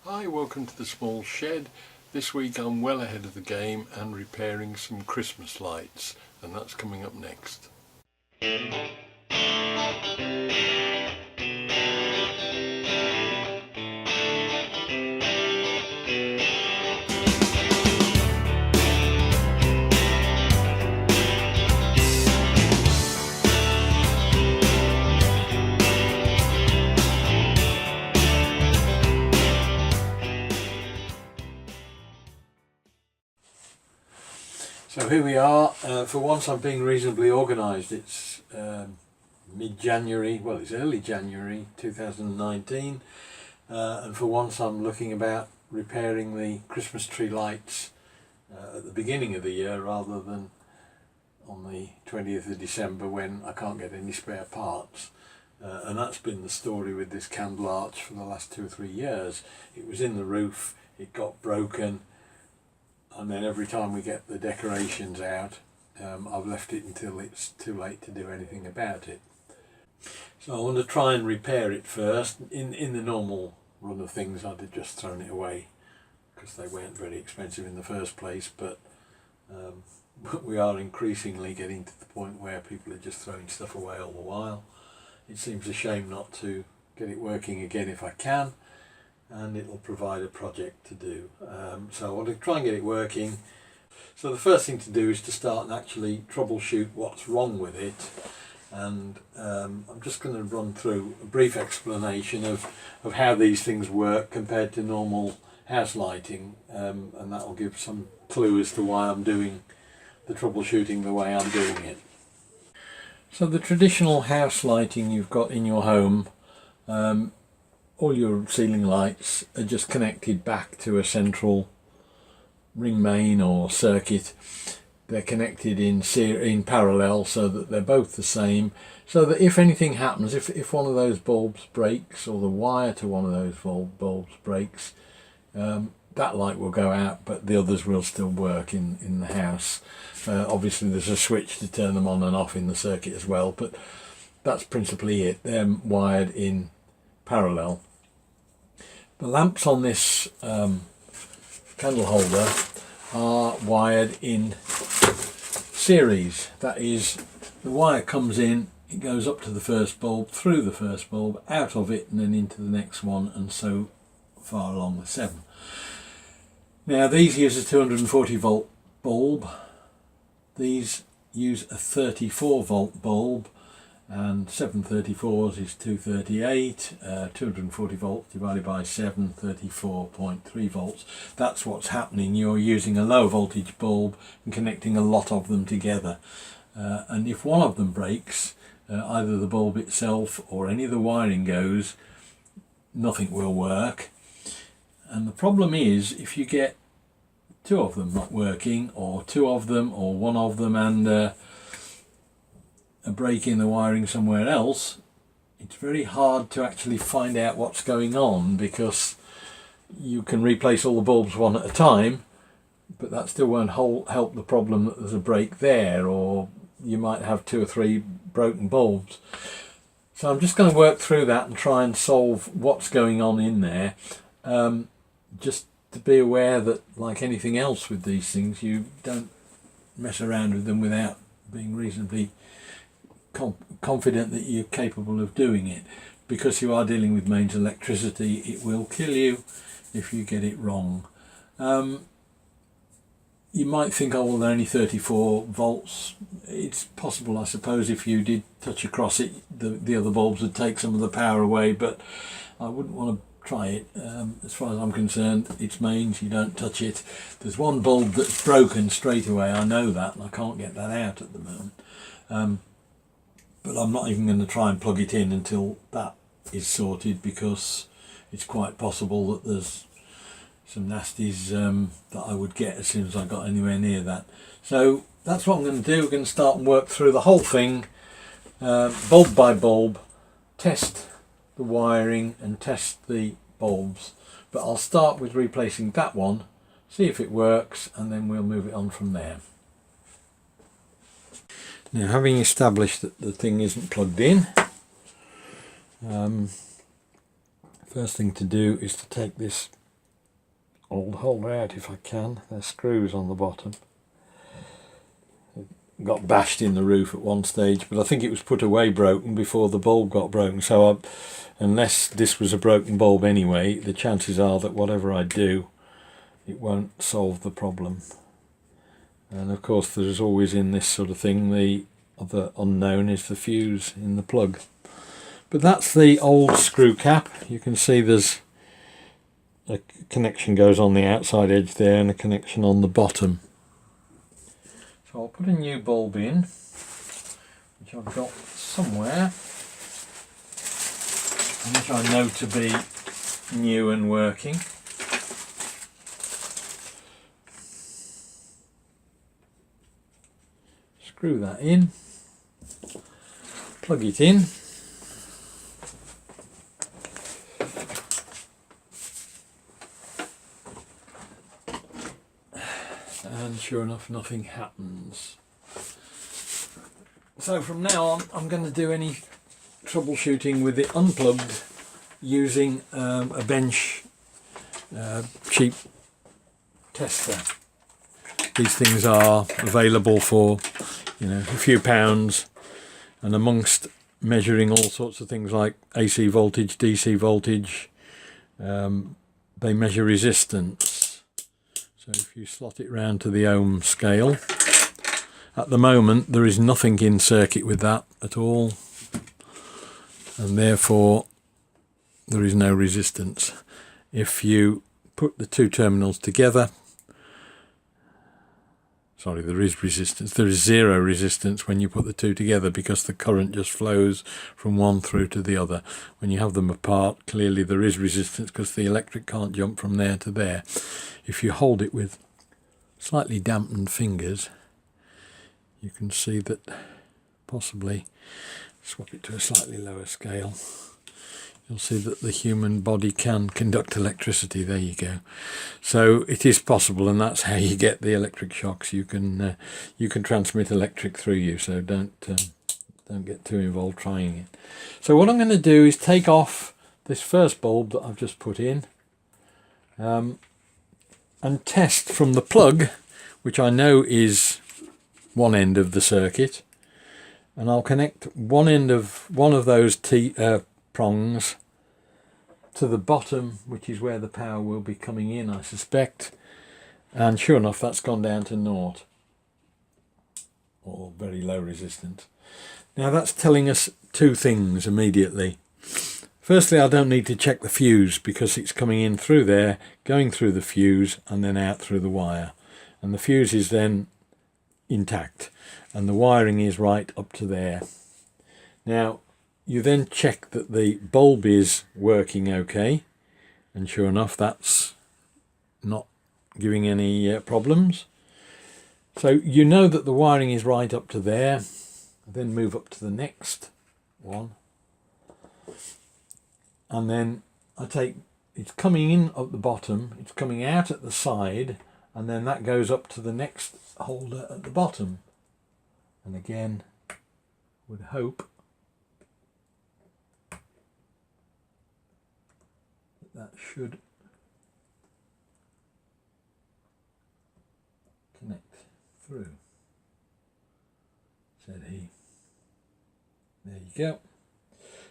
Hi, welcome to the Small Shed. This week I'm well ahead of the game and repairing some Christmas lights, and that's coming up next. So here we are. For once I'm being reasonably organised. It's mid-January, well it's early January 2019, and for once I'm looking about repairing the Christmas tree lights at the beginning of the year rather than on the 20th of December when I can't get any spare parts. And that's been the story with this candle arch for the last 2 or 3 years. It was in the roof, it got broken, and then every time we get the decorations out, I've left it until it's too late to do anything about it. So I want to try and repair it first. In the normal run of things I'd have just thrown it away because they weren't very expensive in the first place, but we are increasingly getting to the point where people are just throwing stuff away all the while. It seems a shame not to get it working again if I can, and it'll provide a project to do. So I want to try and get it working. So the first thing to do is to start and actually troubleshoot what's wrong with it, and I'm just going to run through a brief explanation of how these things work compared to normal house lighting, and that will give some clue as to why I'm doing the troubleshooting the way I'm doing it. So the traditional house lighting you've got in your home, all your ceiling lights are just connected back to a central ring main or circuit. They're connected in parallel so that they're both the same, so that if anything happens, if one of those bulbs breaks or the wire to one of those bulbs breaks, that light will go out but the others will still work in the house. Obviously there's a switch to turn them on and off in the circuit as well, but that's principally it. They're wired in parallel. The lamps on this candle holder are wired in series. That is, the wire comes in, it goes up to the first bulb, through the first bulb, out of it, and then into the next one, and so far along the 7. Now these use a 240 volt bulb, these use a 34 volt bulb, and 734s is 238, 240 volts divided by 7, 34.3 volts. That's what's happening. You're using a low voltage bulb and connecting a lot of them together, and if one of them breaks, either the bulb itself or any of the wiring goes, nothing will work. And the problem is, if you get 2 of them not working, or 2 of them, or 1 of them, and a break in the wiring somewhere else, it's very hard to actually find out what's going on, because you can replace all the bulbs one at a time, but that still won't help the problem that there's a break there, or you might have 2 or 3 broken bulbs. So I'm just going to work through that and try and solve what's going on in there. Just to be aware that, like anything else with these things, you don't mess around with them without being reasonably confident that you're capable of doing it, because you are dealing with mains electricity. It will kill you if you get it wrong. You might think, oh well, they're only 34 volts. It's possible, I suppose, if you did touch across it, the other bulbs would take some of the power away, but I wouldn't want to try it. As far as I'm concerned, it's mains, you don't touch it. There's one bulb that's broken straight away, I know that, and I can't get that out at the moment. But I'm not even going to try and plug it in until that is sorted, because it's quite possible that there's some nasties that I would get as soon as I got anywhere near that. So that's what I'm going to do. We're going to start and work through the whole thing, bulb by bulb, test the wiring and test the bulbs. But I'll start with replacing that one, see if it works, and then we'll move it on from there. Now, having established that the thing isn't plugged in, first thing to do is to take this hold out if I can. There's screws on the bottom. It got bashed in the roof at one stage, but I think it was put away broken before the bulb got broken. So unless this was a broken bulb anyway, the chances are that whatever I do, it won't solve the problem. And of course there's always in this sort of thing, the other unknown is the fuse in the plug. But that's the old screw cap. You can see there's a connection goes on the outside edge there and a connection on the bottom. So I'll put a new bulb in, which I've got somewhere, and which I know to be new and working. Screw that in, plug it in, and sure enough nothing happens. So from now on I'm going to do any troubleshooting with it unplugged using a bench cheap tester. These things are available for a few pounds, and amongst measuring all sorts of things like AC voltage, DC voltage, they measure resistance. So if you slot it round to the ohm scale, at the moment there is nothing in circuit with that at all, and therefore there is no resistance. If you put the two terminals together, sorry, there is resistance. There is zero resistance when you put the two together, because the current just flows from one through to the other. When you have them apart, clearly there is resistance because the electric can't jump from there to there. If you hold it with slightly dampened fingers, you can see that, possibly swap it to a slightly lower scale, you'll see that the human body can conduct electricity. There you go. So it is possible, and that's how you get the electric shocks. You can transmit electric through you, so don't get too involved trying it. So what I'm going to do is take off this first bulb that I've just put in, and test from the plug, which I know is one end of the circuit, and I'll connect one end of one of those prongs to the bottom, which is where the power will be coming in, I suspect, and sure enough that's gone down to naught, or very low resistance. Now that's telling us two things immediately. Firstly, I don't need to check the fuse because it's coming in through there, going through the fuse and then out through the wire, and the fuse is then intact and the wiring is right up to there. Now you then check that the bulb is working okay, and sure enough that's not giving any problems. So you know that the wiring is right up to there. Then move up to the next one, and then it's coming in at the bottom, it's coming out at the side, and then that goes up to the next holder at the bottom. And again, would hope that should connect through, said he. There you go.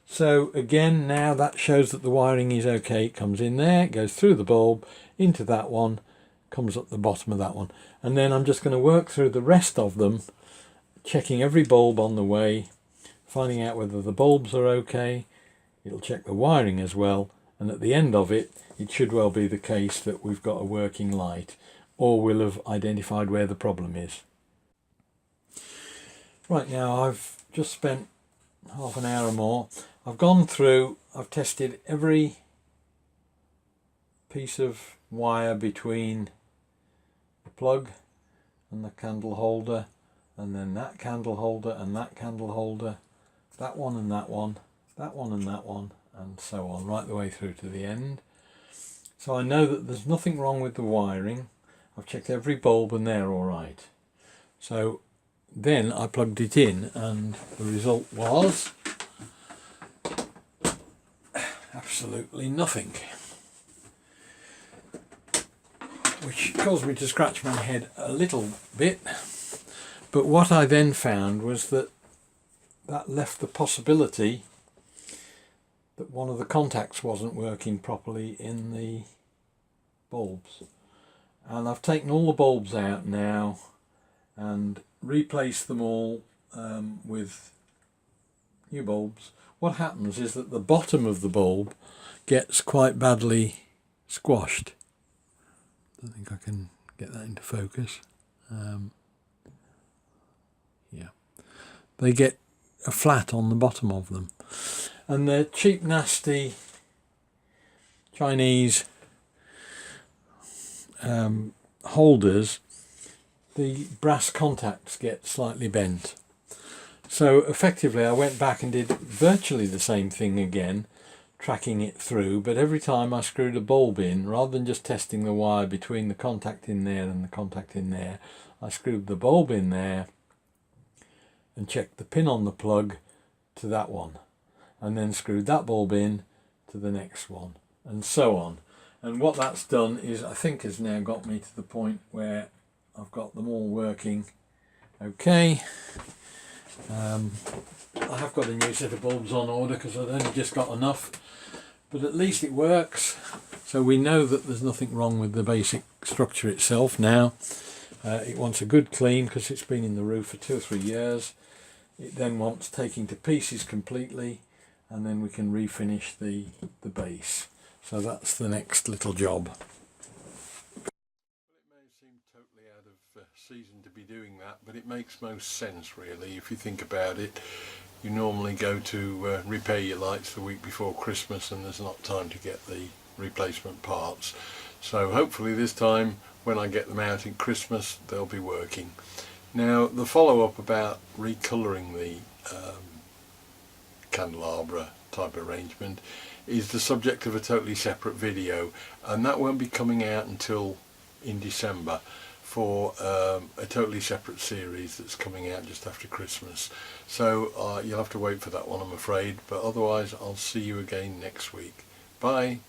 So again, now that shows that the wiring is okay. It comes in there, it goes through the bulb, into that one, comes up the bottom of that one. And then I'm just going to work through the rest of them, checking every bulb on the way, finding out whether the bulbs are okay. It'll check the wiring as well, and at the end of it, it should well be the case that we've got a working light, or we'll have identified where the problem is. Right, now I've just spent half an hour or more. I've gone through, I've tested every piece of wire between the plug and the candle holder, and then that candle holder and that candle holder, that one and that one, that one and that one, and so on, right the way through to the end. So I know that there's nothing wrong with the wiring. I've checked every bulb and they're all right. So then I plugged it in, and the result was absolutely nothing. which caused me to scratch my head a little bit. But what I then found was that left the possibility that one of the contacts wasn't working properly in the bulbs. And I've taken all the bulbs out now and replaced them all with new bulbs. What happens is that the bottom of the bulb gets quite badly squashed. I don't think I can get that into focus. Yeah, they get a flat on the bottom of them, and they're cheap, nasty Chinese holders. The brass contacts get slightly bent. So effectively I went back and did virtually the same thing again, tracking it through, but every time I screwed a bulb in, rather than just testing the wire between the contact in there and the contact in there, I screwed the bulb in there and checked the pin on the plug to that one, and then screwed that bulb in to the next one, and so on. And what that's done is, I think, has now got me to the point where I've got them all working okay. I have got a new set of bulbs on order because I've only just got enough, but at least it works, so we know that there's nothing wrong with the basic structure itself now. It wants a good clean because it's been in the roof for 2 or 3 years. It then wants taking to pieces completely, and then we can refinish the base. So that's the next little job. It may seem totally out of season to be doing that, but it makes most sense really if you think about it. You normally go to repair your lights the week before Christmas and there's not time to get the replacement parts. So hopefully this time when I get them out in Christmas they'll be working. Now the follow-up about recolouring the candelabra type arrangement is the subject of a totally separate video, and that won't be coming out until in December for a totally separate series that's coming out just after Christmas. So you'll have to wait for that one, I'm afraid, but otherwise I'll see you again next week. Bye.